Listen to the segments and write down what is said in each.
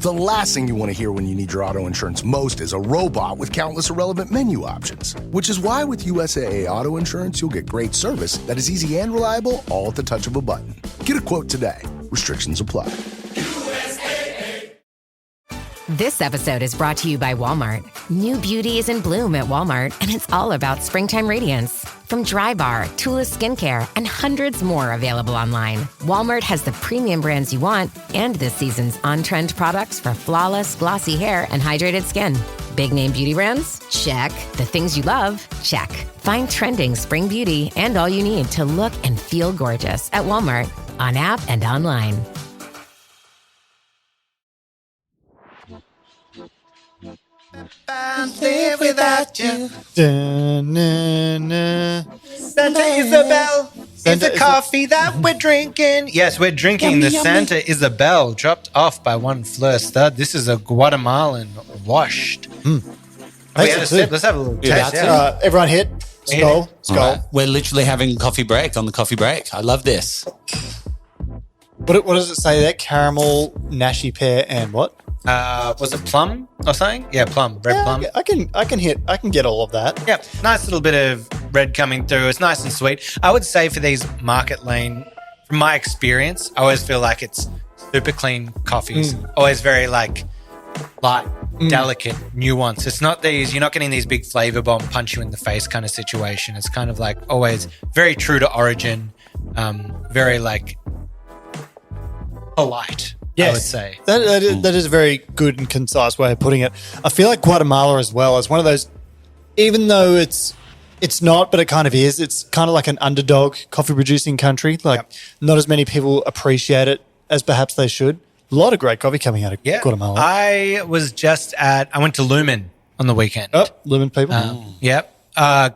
The last thing you want to hear when you need your auto insurance most is a robot with countless irrelevant menu options. Which is why with USAA Auto Insurance, you'll get great service that is easy and reliable, all at the touch of a button. Get a quote today. Restrictions apply. This episode is brought to you by Walmart. New beauty is in bloom at Walmart, and it's all about springtime radiance. From Drybar, Tula Skincare, and hundreds more available online, Walmart has the premium brands you want and this season's on-trend products for flawless, glossy hair and hydrated skin. Big name beauty brands? Check. The things you love? Check. Find trending spring beauty and all you need to look and feel gorgeous at Walmart, on app and online. Can't live without you. Santa Isabel is the coffee that we're drinking. Yes, we're drinking the Santa Isabel, dropped off by one Fleur Stud. This is a Guatemalan washed. Let's have a little taste. Yeah. Everyone hit. Skull. Right. We're literally having a coffee break on the coffee break. I love this. What does it say there? Caramel, nashi pear, and what? Was it plum or something? Yeah, plum. Red plum. I can get all of that. Yeah, nice little bit of red coming through. It's nice and sweet. I would say for these market lane, from my experience, I always feel like it's super clean coffees. Always very like light, delicate, nuanced. It's not these, you're not getting these big flavor bomb punch you in the face kind of situation. It's kind of like always very true to origin, very like polite. Yes. I would say. That is a very good and concise way of putting it. I feel like Guatemala as well is one of those, even though it's not, but it kind of is. It's kind of like an underdog coffee producing country. Like not as many people appreciate it as perhaps they should. A lot of great coffee coming out of Guatemala. I went to Lumen on the weekend. Oh, Lumen people. Yep.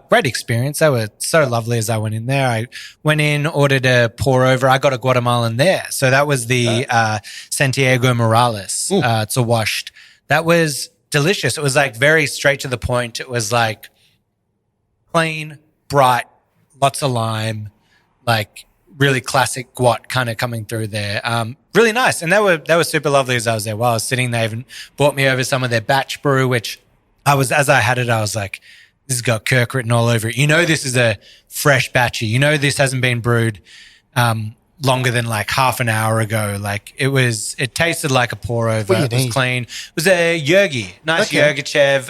Great experience. They were so lovely as I went in there. I went in, ordered a pour over. I got a Guatemalan there. So that was the Santiago Morales. It's a washed. That was delicious. It was like very straight to the point. It was like plain, bright, lots of lime, like really classic guat kind of coming through there. Really nice. And they were super lovely as I was there. While I was sitting, they even brought me over some of their batch brew, which as I had it, I was like, this has got Kirk written all over it. You know this is a fresh batchy. You know this hasn't been brewed longer than like half an hour ago. Like it tasted like a pour over. It was clean. It was a Yergi, nice Yergachev.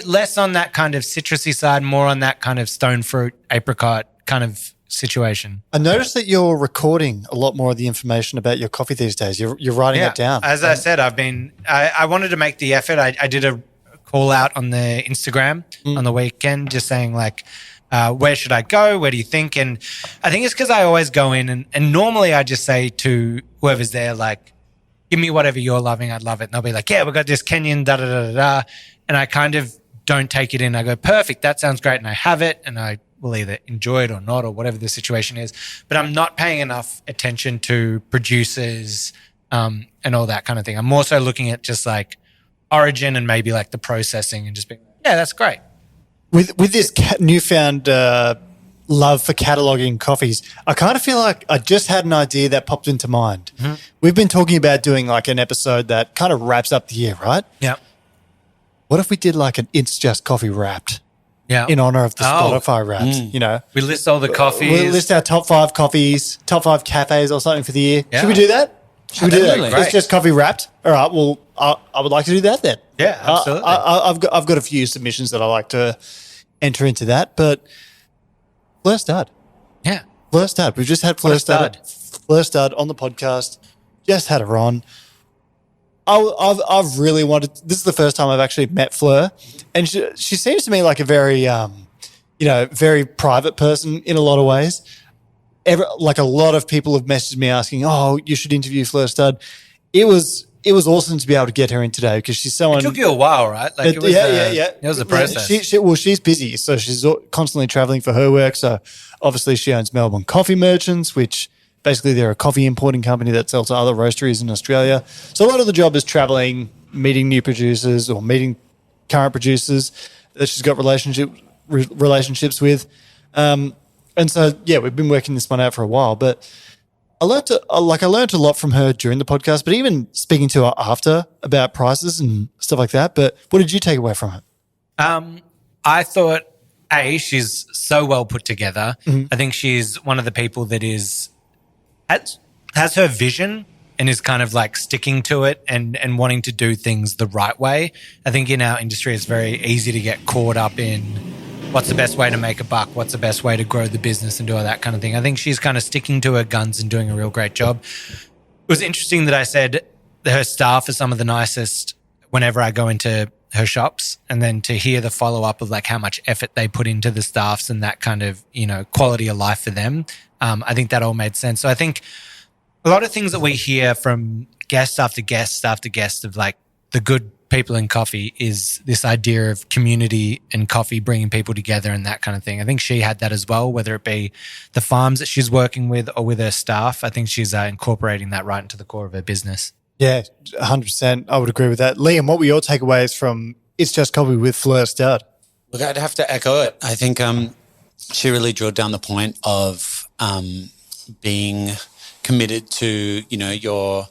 Less on that kind of citrusy side, more on that kind of stone fruit, apricot kind of situation. I noticed that you're recording a lot more of the information about your coffee these days. You're writing it down. As I said, I wanted to make the effort. I did a call out on the Instagram on the weekend, just saying like, where should I go? Where do you think? And I think it's because I always go in and normally I just say to whoever's there, like, give me whatever you're loving. I'd love it. And they'll be like, yeah, we got this Kenyan, da, da, da, da, da. And I kind of don't take it in. I go, perfect. That sounds great. And I have it and I will either enjoy it or not or whatever the situation is. But I'm not paying enough attention to producers and all that kind of thing. I'm more so looking at just like origin and maybe like the processing and just being, yeah, that's great. With this newfound love for cataloging coffees, I kind of feel like I just had an idea that popped into mind. We've been talking about doing like an episode that kind of wraps up the year, right? Yeah. What if we did like an It's Just Coffee Wrapped? Yeah. In honor of the Spotify Wraps, you know. We list all the coffees. We list our top 5 coffees, top 5 cafes or something for the year. Yeah. Should we do that? Should we do that? It's Just Coffee Wrapped. All right. Well, I would like to do that then. Yeah, absolutely. I've got a few submissions that I like to enter into that, but Fleur Stud. Yeah. Fleur Stud. We've just had Fleur Stud on the podcast. Just had her on. I've really wanted. This is the first time I've actually met Fleur, and she seems to me like a very, very private person in a lot of ways. Like a lot of people have messaged me asking, "Oh, you should interview Fleur Stud." It was awesome to be able to get her in today because she's someone. It took you a while, right? Like it was, It was a process. She's busy, so she's constantly traveling for her work. So obviously, she owns Melbourne Coffee Merchants, which basically they're a coffee importing company that sells to other roasteries in Australia. So a lot of the job is traveling, meeting new producers or meeting current producers that she's got relationships with. And so, yeah, we've been working this one out for a while, but I learned a lot from her during the podcast, but even speaking to her after about prices and stuff like that. But what did you take away from it? I thought, she's so well put together. Mm-hmm. I think she's one of the people that has her vision and is kind of like sticking to it and wanting to do things the right way. I think in our industry, it's very easy to get caught up in what's the best way to make a buck, what's the best way to grow the business and do all that kind of thing. I think she's kind of sticking to her guns and doing a real great job. It was interesting that I said that her staff are some of the nicest whenever I go into her shops, and then to hear the follow-up of like how much effort they put into the staffs and that kind of, quality of life for them. I think that all made sense. So I think a lot of things that we hear from guest after guest after guest of like the good people in coffee is this idea of community and coffee bringing people together and that kind of thing. I think she had that as well, whether it be the farms that she's working with or with her staff. I think she's incorporating that right into the core of her business. Yeah, 100%. I would agree with that. Liam, what were your takeaways from It's Just Coffee with Fleur Stud? Look, I'd have to echo it. I think she really drilled down the point of being committed to, your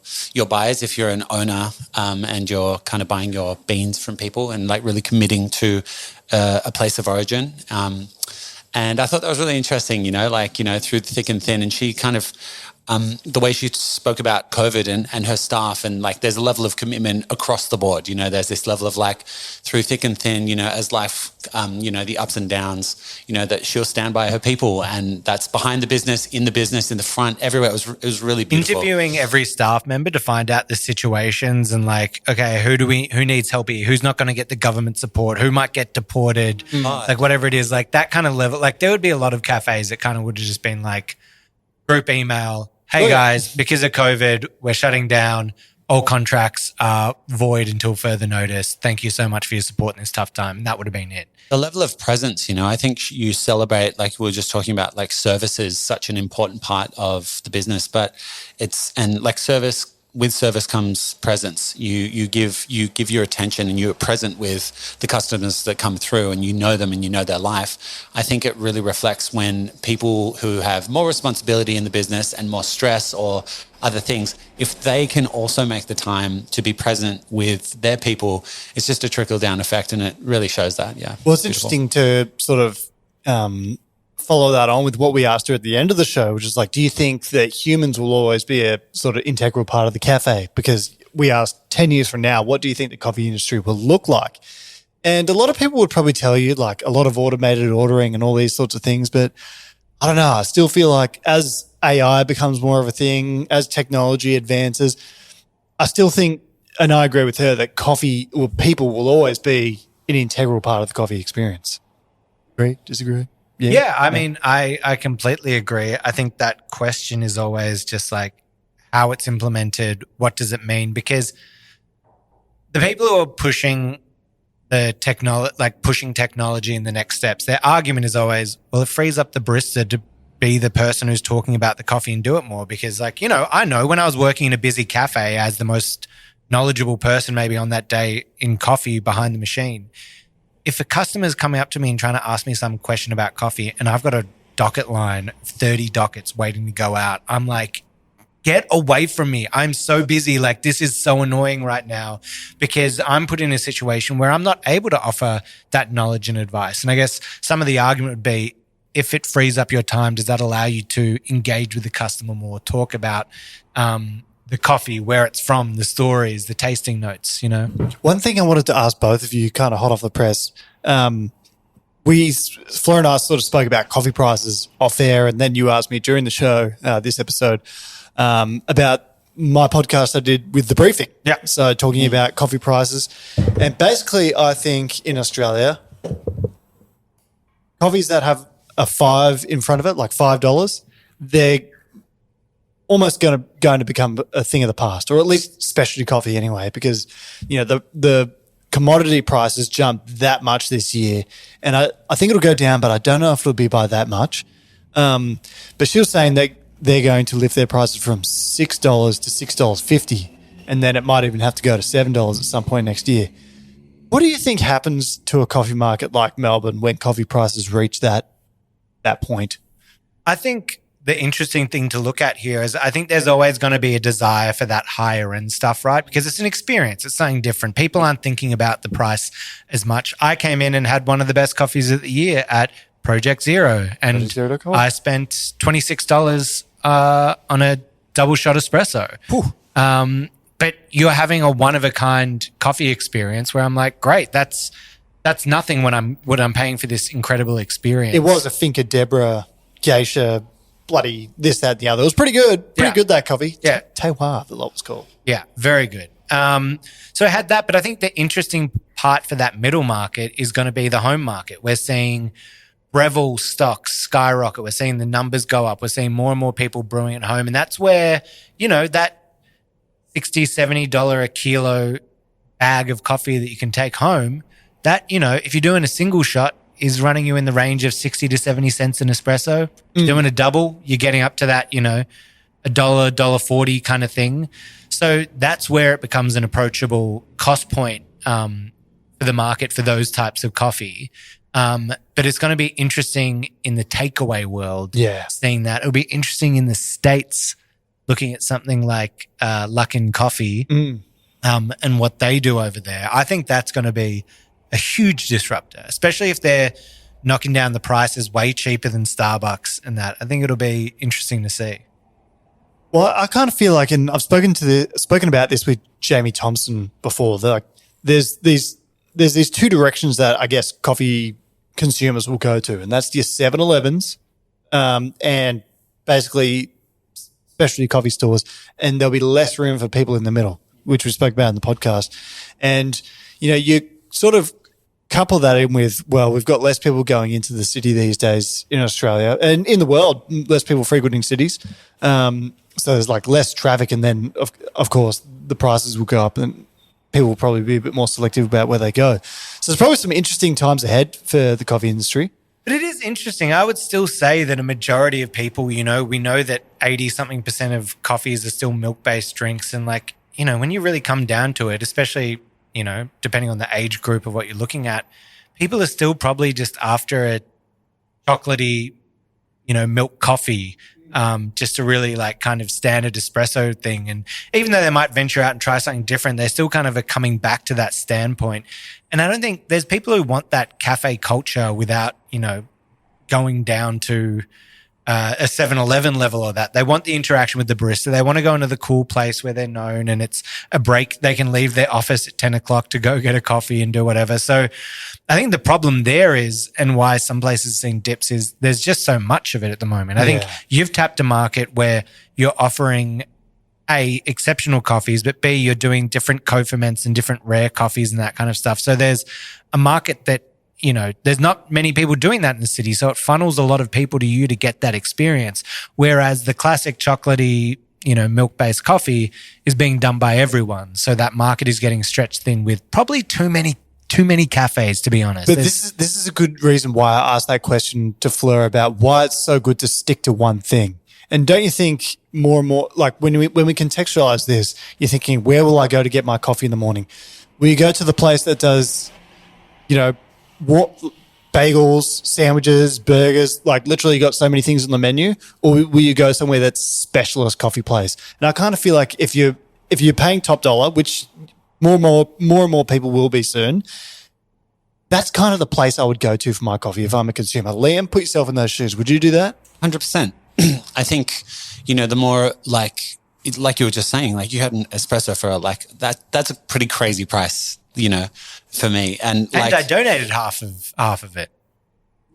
buyers if you're an owner and you're kind of buying your beans from people and like really committing to a place of origin. And I thought that was really interesting, through thick and thin. And she kind of, the way she spoke about COVID and her staff, and like there's a level of commitment across the board. There's this level of like through thick and thin, as life, the ups and downs, that she'll stand by her people, and that's behind the business, in the front, everywhere. It was really beautiful. Interviewing every staff member to find out the situations and like, okay, who needs help here? Who's not going to get the government support? Who might get deported? Like whatever it is, like that kind of level. Like there would be a lot of cafes that kind of would have just been like group email. Hey guys, because of COVID, we're shutting down. All contracts are void until further notice. Thank you so much for your support in this tough time. And that would have been it. The level of presence, I think you celebrate, like we were just talking about, like service is such an important part of the business, but with service comes presence. You give your attention and you're present with the customers that come through, and you know them and you know their life. I think it really reflects when people who have more responsibility in the business and more stress or other things, if they can also make the time to be present with their people, it's just a trickle down effect, and it really shows that. Yeah. Well, it's interesting to sort of follow that on with what we asked her at the end of the show, which is like, do you think that humans will always be a sort of integral part of the cafe? Because we asked 10 years from now, what do you think the coffee industry will look like? And a lot of people would probably tell you like a lot of automated ordering and all these sorts of things. But I don't know. I still feel like as AI becomes more of a thing, as technology advances, I still think, and I agree with her, that people will always be an integral part of the coffee experience. Agree? Disagree? Yeah, I mean, I completely agree. I think that question is always just like how it's implemented, what does it mean? Because the people who are pushing pushing technology in the next steps, their argument is always, well, it frees up the barista to be the person who's talking about the coffee and do it more. Because I know when I was working in a busy cafe as the most knowledgeable person maybe on that day in coffee behind the machine, if a customer's coming up to me and trying to ask me some question about coffee and I've got a docket line of 30 dockets waiting to go out, I'm like, get away from me. I'm so busy. Like, this is so annoying right now because I'm put in a situation where I'm not able to offer that knowledge and advice. And I guess some of the argument would be, if it frees up your time, does that allow you to engage with the customer more, talk about the coffee, where it's from, the stories, the tasting notes, One thing I wanted to ask both of you, kind of hot off the press, Fleur and I sort of spoke about coffee prices off air, and then you asked me during the show, this episode, about my podcast I did with The Briefing. Yeah. So talking about coffee prices. And basically, I think in Australia, coffees that have a 5 in front of it, like $5, they're almost going to become a thing of the past, or at least specialty coffee anyway, because the commodity prices jumped that much this year, and I think it'll go down, but I don't know if it'll be by that much. But she was saying that they're going to lift their prices from $6 to $6.50, and then it might even have to go to $7 at some point next year. What do you think happens to a coffee market like Melbourne when coffee prices reach that point? I think the interesting thing to look at here is I think there's always going to be a desire for that higher end stuff, right? Because it's an experience. It's something different. People aren't thinking about the price as much. I came in and had one of the best coffees of the year at Project Zero, and I spent $26 on a double shot espresso. But you're having a one of a kind coffee experience where I'm like, great, that's nothing when I'm paying for this incredible experience. It was a Finca Deborah geisha, bloody this, that, and the other. It was pretty good. Pretty good, that coffee. Yeah. Takeover, the lot was called. Yeah, very good. So I had that, but I think the interesting part for that middle market is going to be the home market. We're seeing Breville stocks skyrocket. We're seeing the numbers go up. We're seeing more and more people brewing at home. And that's where, that $60, $70 a kilo bag of coffee that you can take home, that, if you're doing a single shot, is running you in the range of 60 to 70 cents an espresso. Doing a double, you're getting up to that, $1, $1.40 kind of thing. So that's where it becomes an approachable cost point for the market for those types of coffee. But it's going to be interesting in the takeaway world, seeing that. It'll be interesting in the States, looking at something like Luckin Coffee and what they do over there. I think that's going to be a huge disruptor, especially if they're knocking down the prices way cheaper than Starbucks and that. I think it'll be interesting to see. Well, I kind of feel like, and I've spoken about this with Jamie Thompson before, that there's these two directions that I guess coffee consumers will go to, and that's your 7-Elevens and basically specialty coffee stores, and there'll be less room for people in the middle, which we spoke about in the podcast. And, you sort of couple that in with, well, we've got less people going into the city these days in Australia and in the world, less people frequenting cities. So there's like less traffic, and then of course the prices will go up and people will probably be a bit more selective about where they go. So there's probably some interesting times ahead for the coffee industry. But it is interesting. I would still say that a majority of people, we know that 80-something% of coffees are still milk-based drinks. And when you really come down to it, especially, depending on the age group of what you're looking at, people are still probably just after a chocolatey, milk coffee, just a really kind of standard espresso thing. And even though they might venture out and try something different, they're still kind of coming back to that standpoint. And I don't think there's people who want that cafe culture without, going down to a 7-Eleven level of that. They want the interaction with the barista. They want to go into the cool place where they're known and it's a break. They can leave their office at 10 o'clock to go get a coffee and do whatever. So I think the problem there is, and why some places are seeing dips, is there's just so much of it at the moment. I think you've tapped a market where you're offering A, exceptional coffees, but B, you're doing different co-ferments and different rare coffees and that kind of stuff. So there's a market that, there's not many people doing that in the city. So it funnels a lot of people to you to get that experience. Whereas the classic chocolatey, milk-based coffee is being done by everyone. So that market is getting stretched thin with probably too many cafes, to be honest. But this is a good reason why I asked that question to Fleur about why it's so good to stick to one thing. And don't you think more and more, like when we contextualize this, you're thinking, where will I go to get my coffee in the morning? Will you go to the place that does, what bagels, sandwiches, burgers, literally got so many things on the menu? Or will you go somewhere that's specialist coffee place? And I kind of feel like if you're paying top dollar, which more and more people will be soon, that's kind of the place I would go to for my coffee if I'm a consumer. Liam, put yourself in those shoes. Would you do that? 100%. I think, the more like you were just saying, you had an espresso for that's a pretty crazy price, for me. And I donated half of it.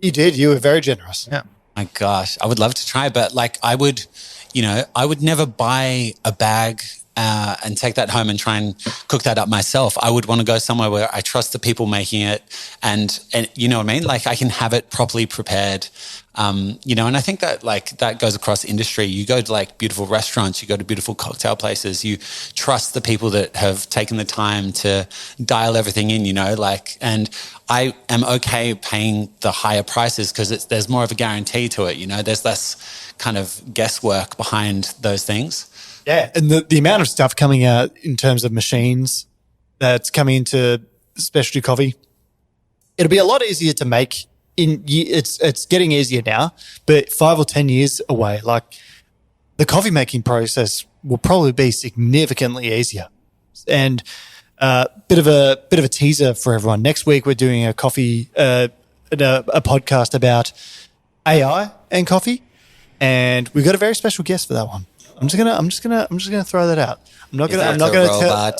You did. You were very generous. Yeah. My gosh, I would love to try, but I would never buy a bag and take that home and try and cook that up myself. I would want to go somewhere where I trust the people making it, and you know what I mean? I can have it properly prepared. And I think that that goes across industry. You go to beautiful restaurants, you go to beautiful cocktail places, you trust the people that have taken the time to dial everything in, and I am okay paying the higher prices because there's more of a guarantee to it. There's less kind of guesswork behind those things. Yeah. And the amount of stuff coming out in terms of machines that's coming into specialty coffee, it'll be a lot easier to make it's getting easier now, but 5 or 10 years away, like the coffee making process will probably be significantly easier. And bit of a teaser for everyone. Next week we're doing a podcast about AI and coffee, and we've got a very special guest for that one. I'm just gonna throw that out. I'm not gonna tell.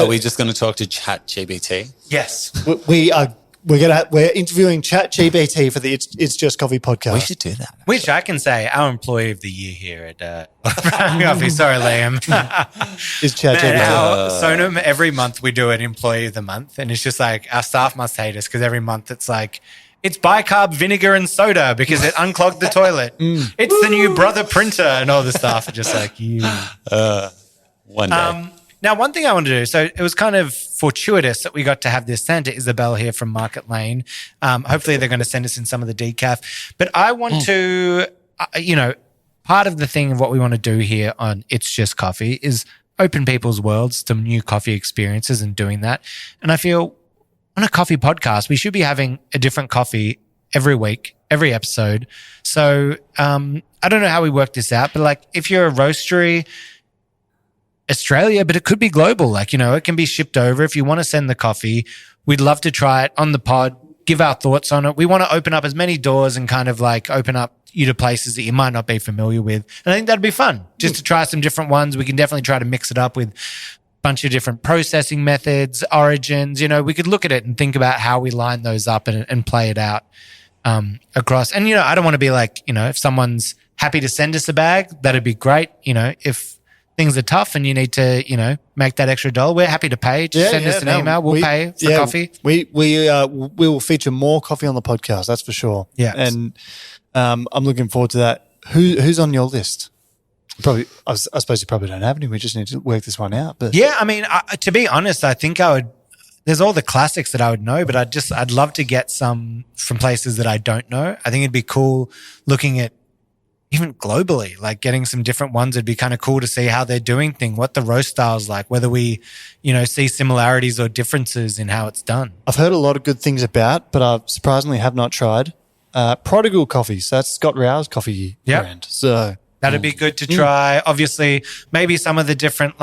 Are we just gonna talk to ChatGPT? Yes, we're interviewing ChatGPT for the It's Just Coffee podcast. We should do that. Which I can say, our employee of the year here at Coffee. Sorry, Liam. Is ChatGPT? Sonam, every month we do an employee of the month, and it's just like our staff must hate us because every month it's like, it's bicarb vinegar and soda because it unclogged the toilet. It's the new brother printer and all this stuff. It's just like you. One day. Now, one thing I want to do, so it was kind of fortuitous that we got to have this Santa Isabel here from Market Lane. Hopefully they're going to send us in some of the decaf. But I want to, part of the thing of what we want to do here on It's Just Coffee is open people's worlds to new coffee experiences and doing that. And I feel on a coffee podcast, we should be having a different coffee every week, every episode. So I don't know how we work this out, but like if you're a roastery, Australia, but it could be global. Like, it can be shipped over. If you want to send the coffee, we'd love to try it on the pod, give our thoughts on it. We want to open up as many doors and kind of like open up you to places that you might not be familiar with. And I think that'd be fun just to try some different ones. We can definitely try to mix it up with bunch of different processing methods, origins. We could look at it and think about how we line those up and play it out across. And, I don't want to be like, if someone's happy to send us a bag, that'd be great. If things are tough and you need to, make that extra $1, we're happy to pay. Just send us an email. We'll pay for coffee. We will feature more coffee on the podcast. That's for sure. Yeah. And I'm looking forward to that. Who's on your list? Probably, I suppose you probably don't have any. We just need to work this one out. But yeah, I mean, to be honest, I think I would. There's all the classics that I would know, but I'd love to get some from places that I don't know. I think it'd be cool looking at even globally, like getting some different ones. It'd be kind of cool to see how they're doing things, what the roast style's like, whether we, see similarities or differences in how it's done. I've heard a lot of good things about, but I surprisingly have not tried Prodigal Coffee. So that's Scott Rowe's coffee brand. So that'd be good to try. Obviously, maybe some of the different,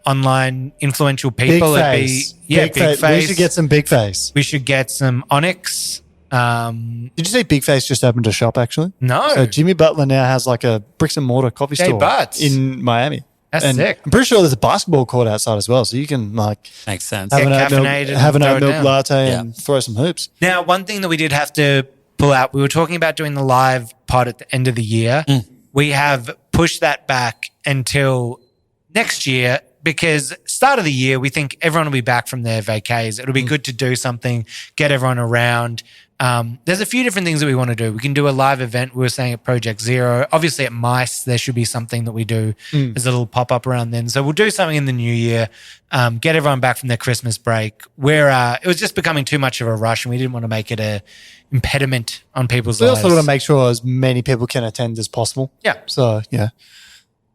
online influential people. Big Face. We should get some Big Face. We should get some Onyx. Did you see Big Face just opened a shop actually? No. So Jimmy Butler now has like a bricks and mortar coffee store in Miami. That's sick. I'm pretty sure there's a basketball court outside as well, so you can makes sense. Have an oat milk latte and throw some hoops. Now, one thing that we did have to pull out, we were talking about doing the live pod at the end of the year. We have pushed that back until next year because start of the year, we think everyone will be back from their vacays. It'll be good to do something, get everyone around. There's a few different things that we want to do. We can do a live event. We were saying at Project Zero. Obviously at MICE, there should be something that we do as a little pop-up around then. So we'll do something in the new year, get everyone back from their Christmas break. It was just becoming too much of a rush and we didn't want to make it a impediment on people's lives. We also want to make sure as many people can attend as possible. Yeah. So,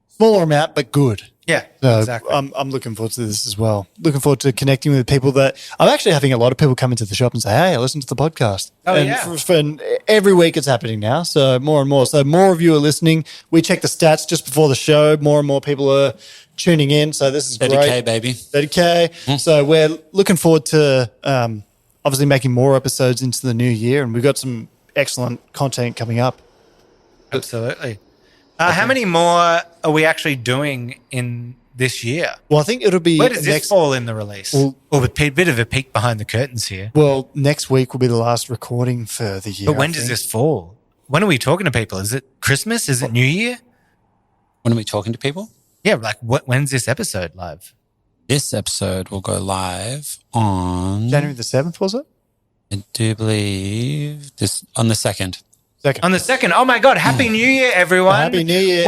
smaller amount, but good. Yeah, so exactly. I'm looking forward to this as well. Looking forward to connecting with people that I'm actually having a lot of people come into the shop and say, hey, I listened to the podcast. Oh, and for every week it's happening now. So more and more. So more of you are listening. We check the stats just before the show. More and more people are tuning in. So this is 30K, great. baby. 30K. So we're looking forward to obviously making more episodes into the new year. And we've got some excellent content coming up. Absolutely. How many more are we actually doing in this year? Well, I think it'll be... Where does this fall in the release? Well, a bit of a peek behind the curtains here. Well, next week will be the last recording for the year. But when does this fall? When are we talking to people? Is it Christmas? Is it New Year? When are we talking to people? Yeah, like when's this episode live? This episode will go live on... January the 7th, was it? I do believe on the 2nd. On the 2nd. Oh my God. Happy New Year, everyone. Happy New Year.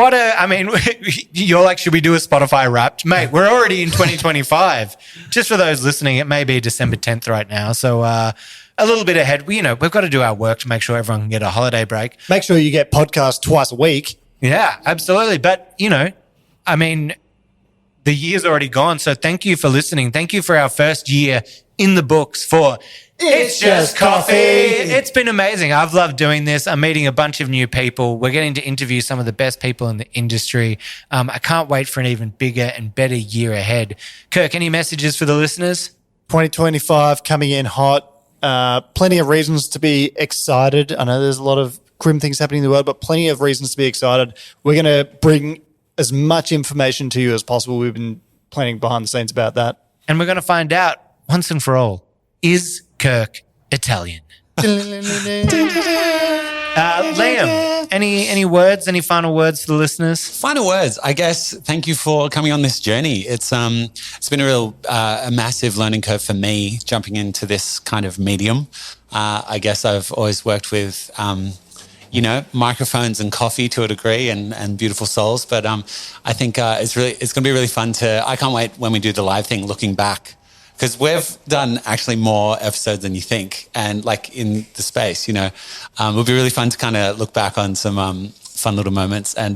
You're like, should we do a Spotify Wrapped? Mate, we're already in 2025. Just for those listening, it may be December 10th right now. So a little bit ahead. We've got to do our work to make sure everyone can get a holiday break. Make sure you get podcasts twice a week. Yeah, absolutely. But, the year's already gone. So thank you for listening. Thank you for our first year in the books for It's Just Coffee. It's been amazing. I've loved doing this. I'm meeting a bunch of new people. We're getting to interview some of the best people in the industry. I can't wait for an even bigger and better year ahead. Kirk, any messages for the listeners? 2025 coming in hot. Plenty of reasons to be excited. I know there's a lot of grim things happening in the world, but plenty of reasons to be excited. We're going to bring as much information to you as possible. We've been planning behind the scenes about that. And we're going to find out once and for all, is Kirk Italian? Liam, any words, any final words for the listeners? Final words, I guess. Thank you for coming on this journey. It's been a real a massive learning curve for me jumping into this kind of medium. I guess I've always worked with microphones and coffee to a degree and beautiful souls, but I think it's going to be really fun I can't wait when we do the live thing, looking back. Because we've done actually more episodes than you think, and like in the space, it'll be really fun to kind of look back on some fun little moments and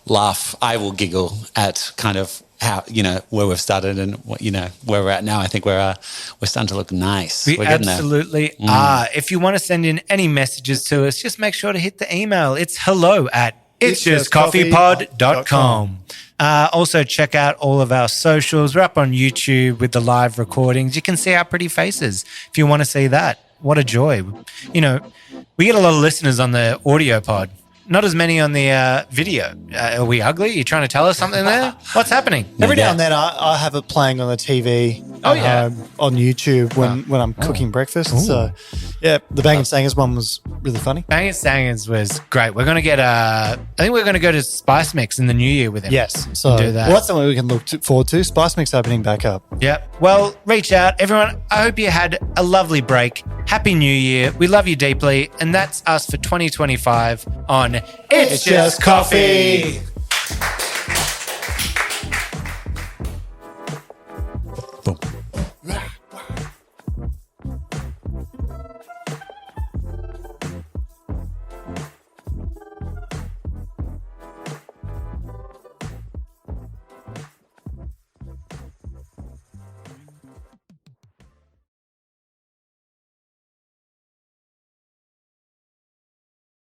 laugh. I will giggle at kind of how where we've started and where we're at now. I think we're starting to look nice. We're absolutely are. If you want to send in any messages to us, just make sure to hit the email. It's hello@itsjustcoffeepod.com. Also, check out all of our socials. We're up on YouTube with the live recordings. You can see our pretty faces if you want to see that. What a joy. We get a lot of listeners on the audio pod. Not as many on the video. Are we ugly? Are you trying to tell us something there? What's happening? Every now and then I have it playing on the TV on YouTube when I'm cooking breakfast. Ooh. So, yeah, the Bang & Sangers one was really funny. Bang & Sangers was great. We're going to get I think we're going to go to Spice Mix in the new year with him. Yes. So do that. Well, that's something we can look forward to. Spice Mix opening back up. Yep. Well, reach out. Everyone, I hope you had a lovely break. Happy New Year. We love you deeply. And that's us for 2025 on It's Just Coffee.